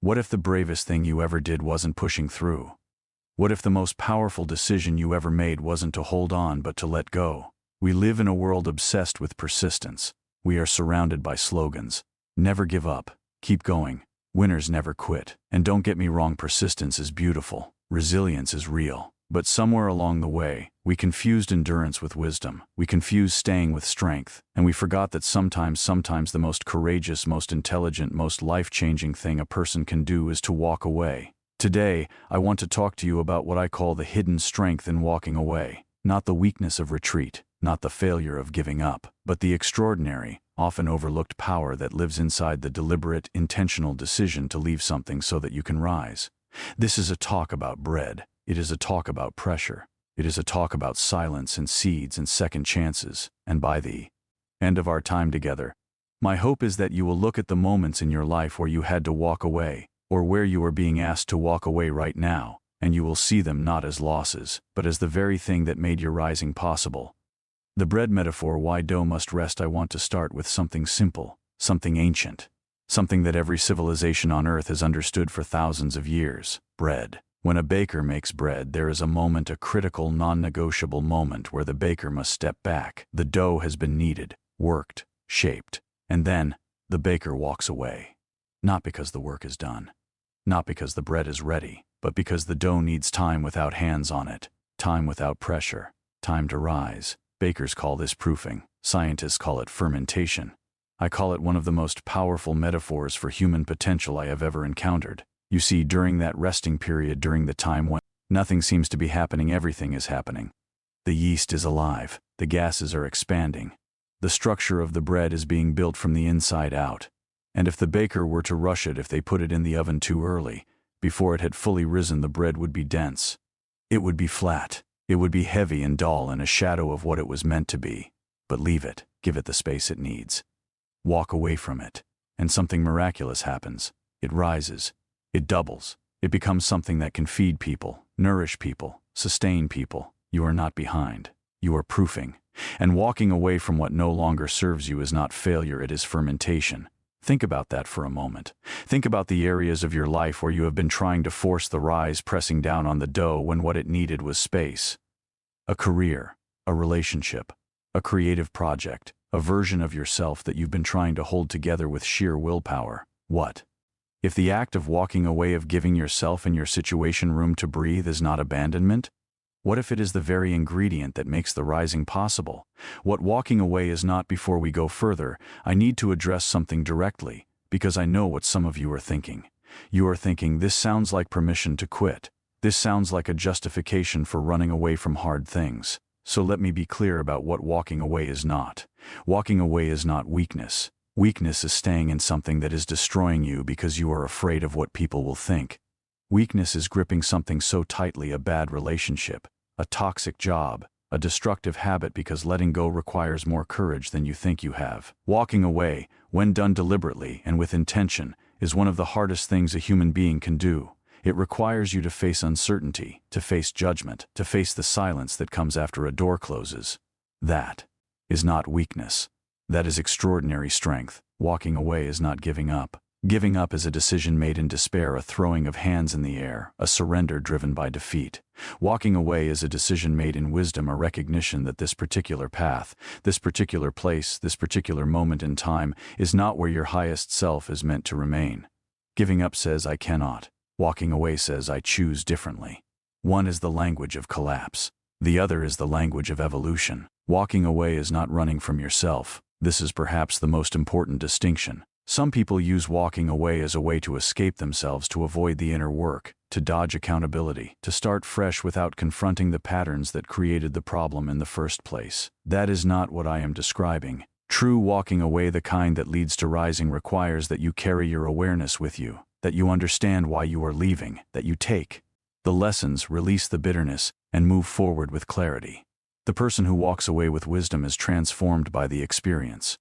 What if the bravest thing you ever did wasn't pushing through? What if the most powerful decision you ever made wasn't to hold on but to let go? We live in a world obsessed with persistence. We are surrounded by slogans. Never give up. Keep going. Winners never quit. And don't get me wrong, persistence is beautiful. Resilience is real. But somewhere along the way, we confused endurance with wisdom. We confused staying with strength. And we forgot that sometimes the most courageous, most intelligent, most life-changing thing a person can do is to walk away. Today, I want to talk to you about what I call the hidden strength in walking away. Not the weakness of retreat, not the failure of giving up, but the extraordinary, often overlooked power that lives inside the deliberate, intentional decision to leave something so that you can rise. This is a talk about bread. It is a talk about pressure. It is a talk about silence and seeds and second chances. And by the end of our time together, my hope is that you will look at the moments in your life where you had to walk away, or where you are being asked to walk away right now, and you will see them not as losses, but as the very thing that made your rising possible. The bread metaphor, why dough must rest. I want to start with something simple, something ancient, something that every civilization on earth has understood for thousands of years: bread. When a baker makes bread, there is a moment, a critical, non-negotiable moment where the baker must step back. The dough has been kneaded, worked, shaped, and then the baker walks away. Not because the work is done, not because the bread is ready, but because the dough needs time without hands on it, time without pressure, time to rise. Bakers call this proofing. Scientists call it fermentation. I call it one of the most powerful metaphors for human potential I have ever encountered. You see, during that resting period, during the time when nothing seems to be happening, everything is happening. The yeast is alive. The gases are expanding. The structure of the bread is being built from the inside out. And if the baker were to rush it, if they put it in the oven too early, before it had fully risen, the bread would be dense. It would be flat. It would be heavy and dull and a shadow of what it was meant to be. But leave it. Give it the space it needs. Walk away from it. And something miraculous happens. It rises. It doubles. It becomes something that can feed people, nourish people, sustain people. You are not behind. You are proofing. And walking away from what no longer serves you is not failure, it is fermentation. Think about that for a moment. Think about the areas of your life where you have been trying to force the rise, pressing down on the dough when what it needed was space. A career, a relationship, a creative project, a version of yourself that you've been trying to hold together with sheer willpower. What if the act of walking away, of giving yourself and your situation room to breathe, is not abandonment? What if it is the very ingredient that makes the rising possible? What walking away is not. Before we go further, I need to address something directly, because I know what some of you are thinking. You are thinking, this sounds like permission to quit. This sounds like a justification for running away from hard things. So let me be clear about what walking away is not. Walking away is not weakness. Weakness is staying in something that is destroying you because you are afraid of what people will think. Weakness is gripping something so tightly, a bad relationship, a toxic job, a destructive habit, because letting go requires more courage than you think you have. Walking away, when done deliberately and with intention, is one of the hardest things a human being can do. It requires you to face uncertainty, to face judgment, to face the silence that comes after a door closes. That is not weakness. That is extraordinary strength. Walking away is not giving up. Giving up is a decision made in despair, a throwing of hands in the air, a surrender driven by defeat. Walking away is a decision made in wisdom, a recognition that this particular path, this particular place, this particular moment in time is not where your highest self is meant to remain. Giving up says, I cannot. Walking away says, I choose differently. One is the language of collapse. The other is the language of evolution. Walking away is not running from yourself. This is perhaps the most important distinction. Some people use walking away as a way to escape themselves, to avoid the inner work, to dodge accountability, to start fresh without confronting the patterns that created the problem in the first place. That is not what I am describing. True walking away, the kind that leads to rising, requires that you carry your awareness with you, that you understand why you are leaving, that you take the lessons, release the bitterness, and move forward with clarity. The person who walks away with wisdom is transformed by the experience.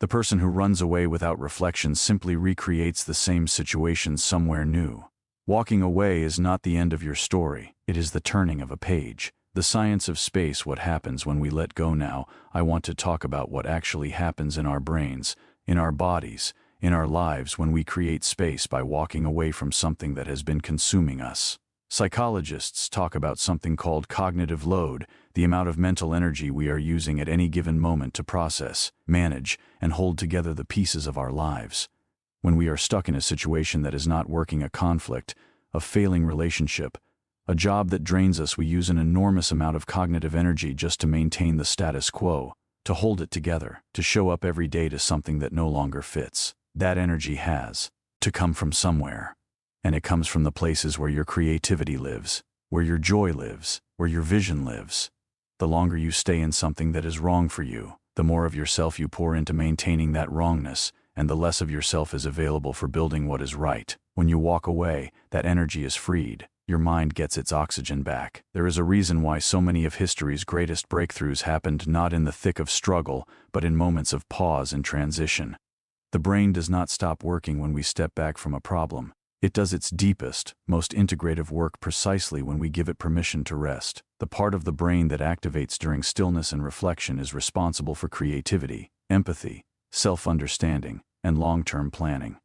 The person who runs away without reflection simply recreates the same situation somewhere new. Walking away is not the end of your story. It is the turning of a page. The science of space, what happens when we let go. Now, I want to talk about what actually happens in our brains, in our bodies, in our lives when we create space by walking away from something that has been consuming us. Psychologists talk about something called cognitive load, the amount of mental energy we are using at any given moment to process, manage, and hold together the pieces of our lives. When we are stuck in a situation that is not working, a conflict, a failing relationship, a job that drains us, we use an enormous amount of cognitive energy just to maintain the status quo, to hold it together, to show up every day to something that no longer fits. That energy has to come from somewhere. And it comes from the places where your creativity lives, where your joy lives, where your vision lives. The longer you stay in something that is wrong for you, the more of yourself you pour into maintaining that wrongness, and the less of yourself is available for building what is right. When you walk away, that energy is freed. Your mind gets its oxygen back. There is a reason why so many of history's greatest breakthroughs happened not in the thick of struggle, but in moments of pause and transition. The brain does not stop working when we step back from a problem. It does its deepest, most integrative work precisely when we give it permission to rest. The part of the brain that activates during stillness and reflection is responsible for creativity, empathy, self-understanding, and long-term planning.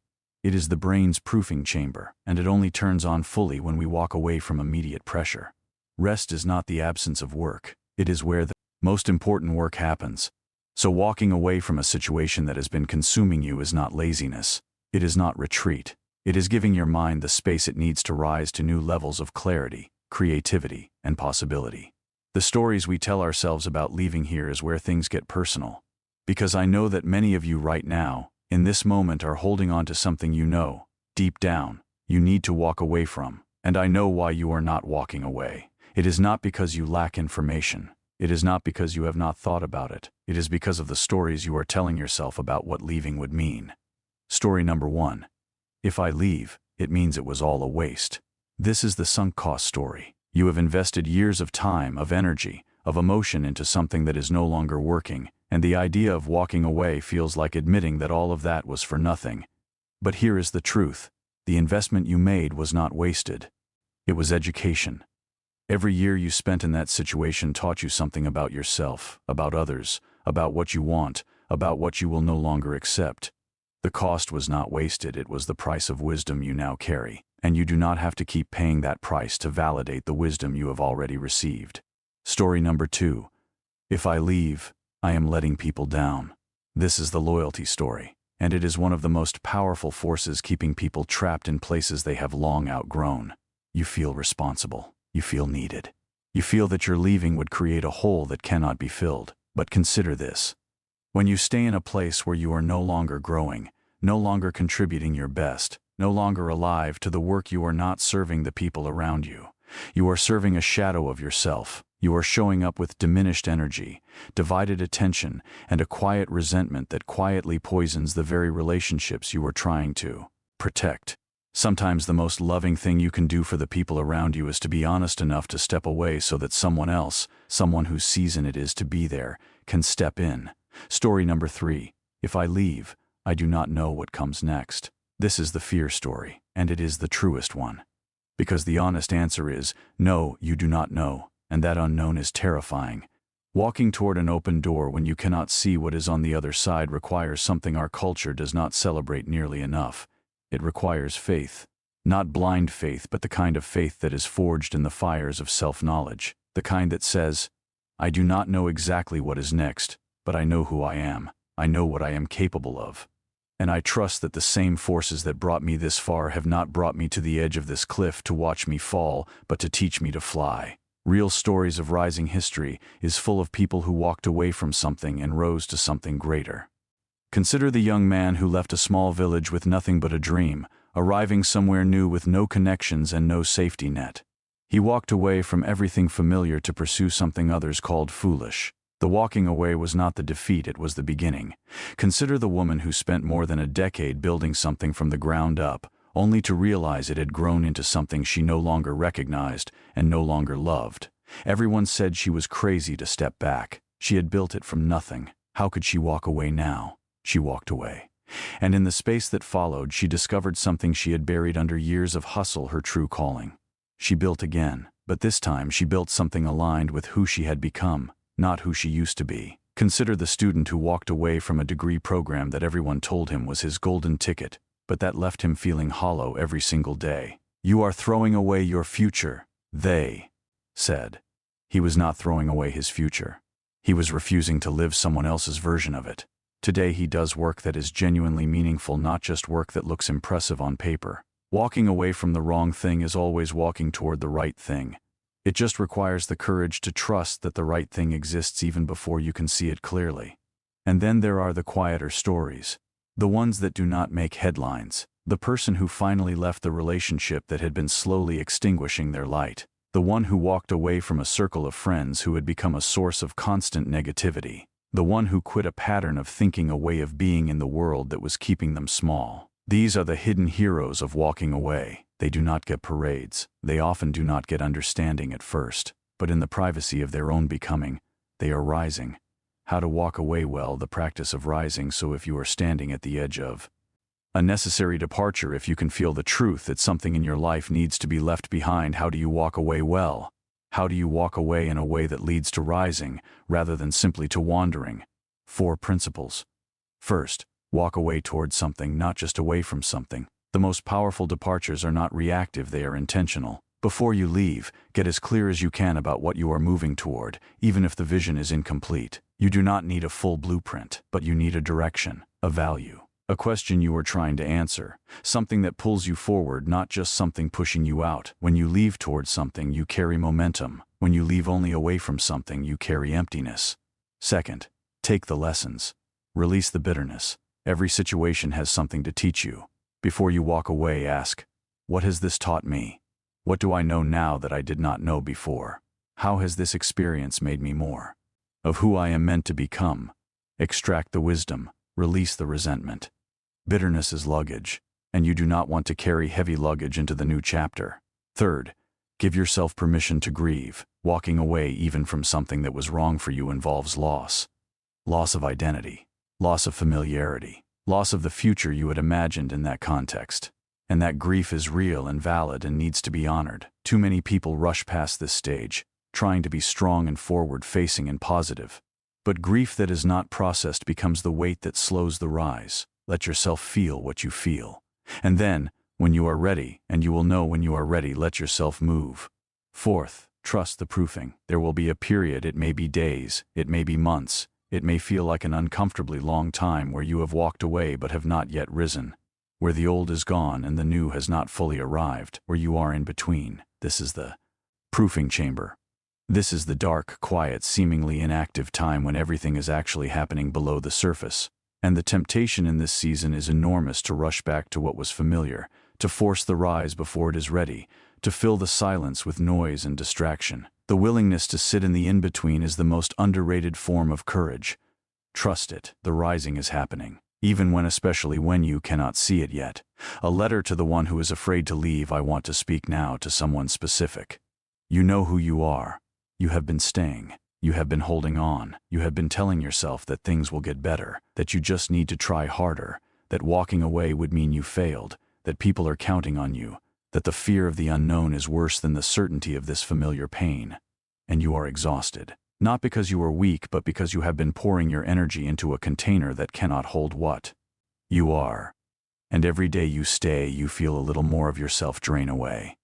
It is the brain's proofing chamber, and it only turns on fully when we walk away from immediate pressure. Rest is not the absence of work. It is where the most important work happens. So walking away from a situation that has been consuming you is not laziness. It is not retreat. It is giving your mind the space it needs to rise to new levels of clarity, creativity, and possibility. The stories we tell ourselves about leaving here is where things get personal. Because I know that many of you right now, in this moment, are holding on to something you know, deep down, you need to walk away from. And I know why you are not walking away. It is not because you lack information. It is not because you have not thought about it. It is because of the stories you are telling yourself about what leaving would mean. Story number 1. If I leave, it means it was all a waste. This is the sunk cost story. You have invested years of time, of energy, of emotion into something that is no longer working, and the idea of walking away feels like admitting that all of that was for nothing. But here is the truth. The investment you made was not wasted. It was education. Every year you spent in that situation taught you something about yourself, about others, about what you want, about what you will no longer accept. The cost was not wasted, it was the price of wisdom you now carry, and you do not have to keep paying that price to validate the wisdom you have already received. Story number 2. If I leave, I am letting people down. This is the loyalty story, and it is one of the most powerful forces keeping people trapped in places they have long outgrown. You feel responsible. You feel needed. You feel that your leaving would create a hole that cannot be filled. But consider this. When you stay in a place where you are no longer growing, no longer contributing your best, no longer alive to the work, you are not serving the people around you. You are serving a shadow of yourself. You are showing up with diminished energy, divided attention, and a quiet resentment that quietly poisons the very relationships you are trying to protect. Sometimes the most loving thing you can do for the people around you is to be honest enough to step away so that someone else, someone whose season it is to be there, can step in. Story number 3. If I leave, I do not know what comes next. This is the fear story, and it is the truest one. Because the honest answer is, no, you do not know. And that unknown is terrifying. Walking toward an open door when you cannot see what is on the other side requires something our culture does not celebrate nearly enough. It requires faith. Not blind faith, but the kind of faith that is forged in the fires of self-knowledge. The kind that says, I do not know exactly what is next, but I know who I am. I know what I am capable of. And I trust that the same forces that brought me this far have not brought me to the edge of this cliff to watch me fall, but to teach me to fly. Real stories of rising history is full of people who walked away from something and rose to something greater. Consider the young man who left a small village with nothing but a dream, arriving somewhere new with no connections and no safety net. He walked away from everything familiar to pursue something others called foolish. The walking away was not the defeat, it was the beginning. Consider the woman who spent more than a decade building something from the ground up, only to realize it had grown into something she no longer recognized and no longer loved. Everyone said she was crazy to step back. She had built it from nothing. How could she walk away now? She walked away. And in the space that followed, she discovered something she had buried under years of hustle, her true calling. She built again, but this time she built something aligned with who she had become, not who she used to be. Consider the student who walked away from a degree program that everyone told him was his golden ticket, but that left him feeling hollow every single day. "You are throwing away your future," they said. He was not throwing away his future. He was refusing to live someone else's version of it. Today he does work that is genuinely meaningful, not just work that looks impressive on paper. Walking away from the wrong thing is always walking toward the right thing. It just requires the courage to trust that the right thing exists even before you can see it clearly. And then there are the quieter stories. The ones that do not make headlines. The person who finally left the relationship that had been slowly extinguishing their light. The one who walked away from a circle of friends who had become a source of constant negativity. The one who quit a pattern of thinking, a way of being in the world that was keeping them small. These are the hidden heroes of walking away. They do not get parades. They often do not get understanding at first, but in the privacy of their own becoming, they are rising. How to walk away well, the practice of rising. So if you are standing at the edge of a necessary departure, if you can feel the truth that something in your life needs to be left behind, how do you walk away well? How do you walk away in a way that leads to rising, rather than simply to wandering? 4 principles. First, walk away towards something, not just away from something. The most powerful departures are not reactive, they are intentional. Before you leave, get as clear as you can about what you are moving toward, even if the vision is incomplete. You do not need a full blueprint, but you need a direction, a value, a question you are trying to answer, something that pulls you forward, not just something pushing you out. When you leave towards something, you carry momentum. When you leave only away from something, you carry emptiness. Second, take the lessons. Release the bitterness. Every situation has something to teach you. Before you walk away, ask, what has this taught me? What do I know now that I did not know before? How has this experience made me more of who I am meant to become? Extract the wisdom. Release the resentment. Bitterness is luggage, and you do not want to carry heavy luggage into the new chapter. Third, give yourself permission to grieve. Walking away even from something that was wrong for you involves loss. Loss of identity. Loss of familiarity. Loss of the future you had imagined in that context. And that grief is real and valid and needs to be honored. Too many people rush past this stage, trying to be strong and forward-facing and positive. But grief that is not processed becomes the weight that slows the rise. Let yourself feel what you feel. And then, when you are ready, and you will know when you are ready, let yourself move. Fourth, trust the proofing. There will be a period, it may be days, it may be months, it may feel like an uncomfortably long time where you have walked away but have not yet risen. Where the old is gone and the new has not fully arrived, where you are in between. This is the proofing chamber. This is the dark, quiet, seemingly inactive time when everything is actually happening below the surface. And the temptation in this season is enormous to rush back to what was familiar, to force the rise before it is ready, to fill the silence with noise and distraction. The willingness to sit in the in-between is the most underrated form of courage. Trust it, the rising is happening, even when, especially when you cannot see it yet. A letter to the one who is afraid to leave. I want to speak now to someone specific. You know who you are. You have been staying. You have been holding on. You have been telling yourself that things will get better, that you just need to try harder, that walking away would mean you failed, that people are counting on you, that the fear of the unknown is worse than the certainty of this familiar pain. And you are exhausted. Not because you are weak, but because you have been pouring your energy into a container that cannot hold what you are. And every day you stay, you feel a little more of yourself drain away.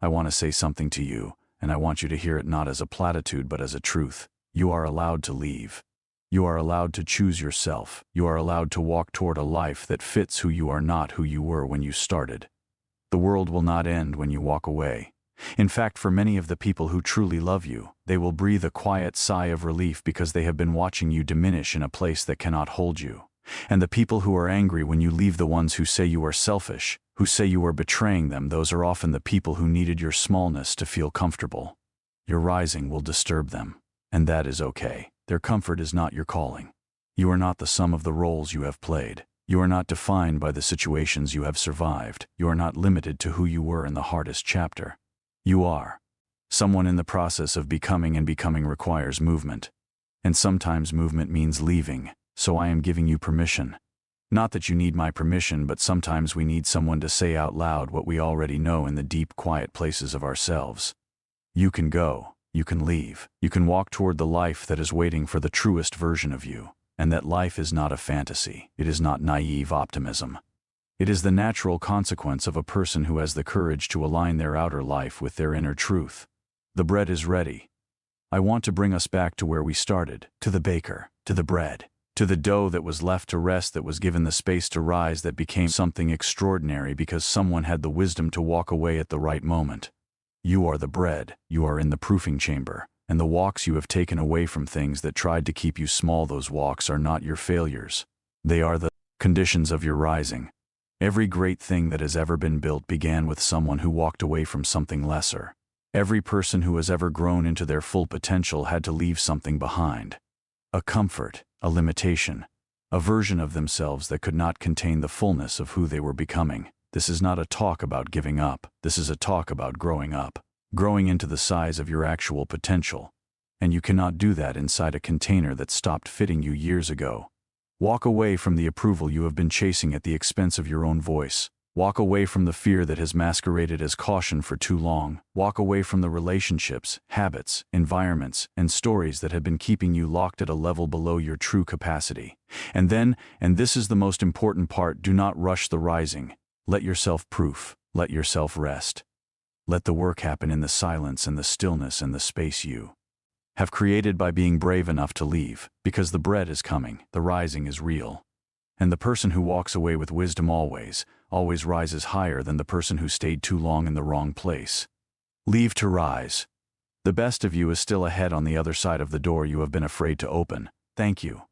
I want to say something to you, and I want you to hear it not as a platitude but as a truth. You are allowed to leave. You are allowed to choose yourself. You are allowed to walk toward a life that fits who you are, not who you were when you started. The world will not end when you walk away. In fact, for many of the people who truly love you, they will breathe a quiet sigh of relief because they have been watching you diminish in a place that cannot hold you. And the people who are angry when you leave, the ones who say you are selfish, who say you are betraying them, those are often the people who needed your smallness to feel comfortable. Your rising will disturb them, and that is okay. Their comfort is not your calling. You are not the sum of the roles you have played. You are not defined by the situations you have survived. You are not limited to who you were in the hardest chapter. You are someone in the process of becoming, and becoming requires movement. And sometimes movement means leaving, so I am giving you permission. Not that you need my permission, but sometimes we need someone to say out loud what we already know in the deep, quiet places of ourselves. You can go. you can leave. You can walk toward the life that is waiting for the truest version of you. And that life is not a fantasy. It is not naive optimism. It is the natural consequence of a person who has the courage to align their outer life with their inner truth. The bread is ready. I want to bring us back to where we started, to the baker, to the bread, to the dough that was left to rest, that was given the space to rise, that became something extraordinary because someone had the wisdom to walk away at the right moment. You are the bread. You are in the proofing chamber. And the walks you have taken away from things that tried to keep you small, those walks are not your failures. They are the conditions of your rising. Every great thing that has ever been built began with someone who walked away from something lesser. Every person who has ever grown into their full potential had to leave something behind. A comfort, a limitation, a version of themselves that could not contain the fullness of who they were becoming. This is not a talk about giving up. This is a talk about growing up. Growing into the size of your actual potential. And you cannot do that inside a container that stopped fitting you years ago. Walk away from the approval you have been chasing at the expense of your own voice. Walk away from the fear that has masqueraded as caution for too long. Walk away from the relationships, habits, environments, and stories that have been keeping you locked at a level below your true capacity. And then, and this is the most important part, do not rush the rising. Let yourself proof. Let yourself rest. Let the work happen in the silence and the stillness and the space you have created by being brave enough to leave, because the bread is coming, the rising is real. And the person who walks away with wisdom always rises higher than the person who stayed too long in the wrong place. Leave to rise. The best of you is still ahead on the other side of the door you have been afraid to open. Thank you.